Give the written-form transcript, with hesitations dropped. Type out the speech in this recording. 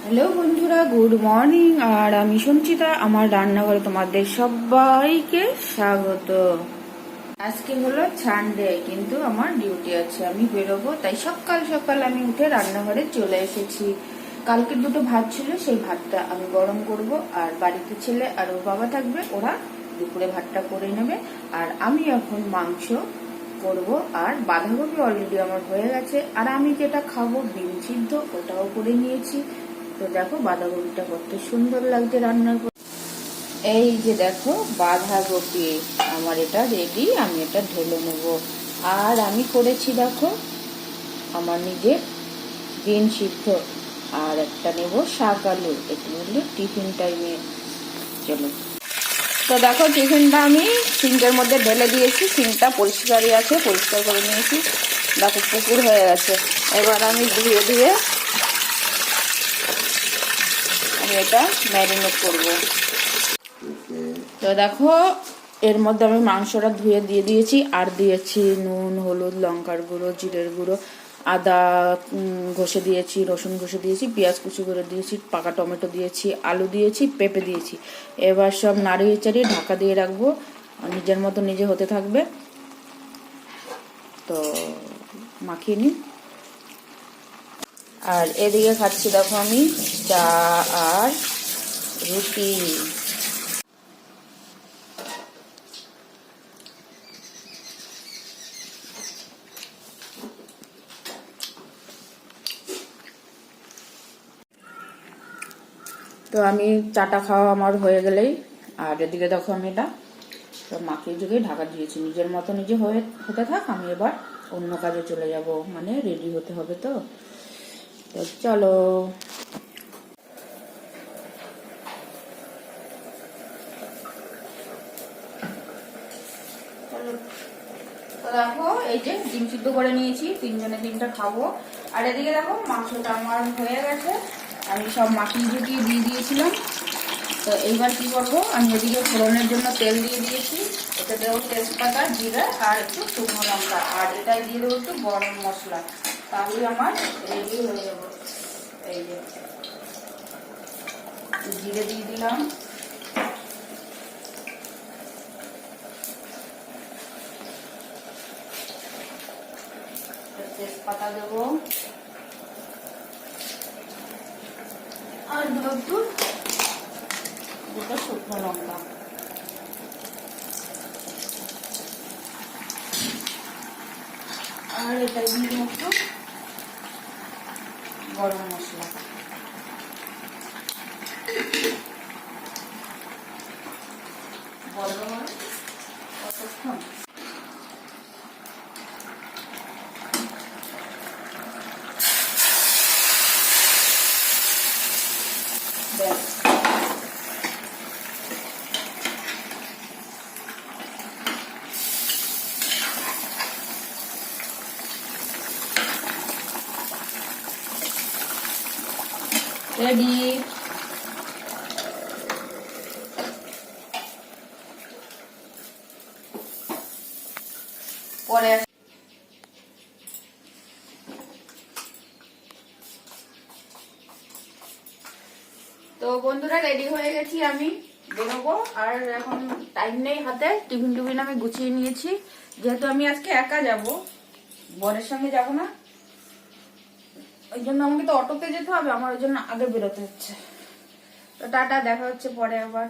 Hello বন্ধুরা, good morning. আর আমি সঞ্চিতা, আমার রান্নাঘরে তোমাদের সবাইকে স্বাগত। আজকে হলো সানডে, কিন্তু আমার ডিউটি আছে, আমি বেরোবো, তাই সকাল সকাল আমি উঠে রান্নাঘরে চলে এসেছি। কালকে দুটো ভাত ছিল, সেই ভাতটা আমি গরম করব। আর বাড়িতে ছেলে আর ওর বাবা থাকবে, ওরা দুপুরে ভাতটা করে নেবে। আর আমি এখন মাংস করব। আর বাঁধাকপি অলরেডি আমার হয়ে গেছে। আর আমি যেটা খাবো ডিম সিদ্ধ, ওটাও করে নিয়েছি। তো দেখো বাঁধাকপিটা কত সুন্দর লাগছে রান্নার পর। এই যে দেখো বাঁধাকপি আমার এটা রেডি, আমি এটা ঢেলে নেব। আর আমি করেছি দেখো আমার নিজের ডিম সিদ্ধ। আর একটা নেব শাক আলু, একটু বললে টিফিন টাইমে। চলো, তো দেখো টিফিনটা আমি সিঙ্কের মধ্যে ঢেলে দিয়েছি। সিঙ্কটা পরিষ্কারই আছে, পরিষ্কার করে নিয়েছি। দেখো পুকুর হয়ে গেছে। এবার আমি ধুয়ে ধুয়ে আমি এটা ম্যারিনেট করব। তো দেখো এর মধ্যে আমি মাংসটা ধুয়ে দিয়ে দিয়েছি। আর দিয়েছি নুন, হলুদ, লঙ্কার গুঁড়ো, জিরের গুঁড়ো, আদা ঘষে দিয়েছি, রসুন ঘষে দিয়েছি, পেঁয়াজ কুচি করে দিয়েছি, পাকা টমেটো দিয়েছি, আলু দিয়েছি, পেঁপে দিয়েছি। এবার সব নাড়িয়ে চাড়িয়ে ঢাকা দিয়ে রাখবো, নিজের মতো নিজে হতে থাকবে। তো মাখিয়ে নিই। আর এদিকে খাচ্ছি দেখো আমি চা আর রুটি। তো আমি চাটা খাওয়া আমার হয়ে গেলেই, আর এদিকে দেখো আমি এটা তো মাখিয়ে যুগে ঢাকা দিয়েছি। নিজের মতো নিজে হতে থাক, আমি এবার অন্য কাজে চলে যাব, মানে রেডি হতে হবে। তো চলো। তো দেখো এই যে ডিম সিদ্ধ করে নিয়েছি, তিনজনে ডিমটা খাবো। আর এদিকে দেখো মাংসটা আমার হয়ে গেছে, আমি সব মাখিয়ে ঝুঁকিয়ে দিয়ে দিয়েছিলাম। তো এইবার কি করবো, আমি এদিকে ফোড়নের জন্য তেল দিয়ে দিয়েছি। এতে দেবো তেজপাতা, জিরা আর একটু শুকনো লঙ্কা। আর এটাই দিয়ে দেবো একটু গরম মশলা। তাহলে আমার রেডি হয়ে যাবো। এই যে জিরে দিয়ে দিলাম, তেজপাতা দেবো, আর দেবো একটু দুটো শুকনো লঙ্কা। আর এটা দিয়ে দেবো একটু গরম মশলা। বলবো মানে কতক্ষণ। ব্যাস, রেডি। পরে তো বন্ধুরা রেডি হয়ে গেছি, আমি বেরোবো। আর এখন টাইম নেই হাতে, টিফিন টিফিন আমি গুছিয়ে নিয়েছি। যেহেতু আমি আজকে একা যাব, বরের সঙ্গে যাব না, ওই জন্য আমাকে তো অটোতে যেতে হবে, আমার ওই জন্য আগে বেরোতে হচ্ছে। তো টাটা, দেখা হচ্ছে পরে আবার।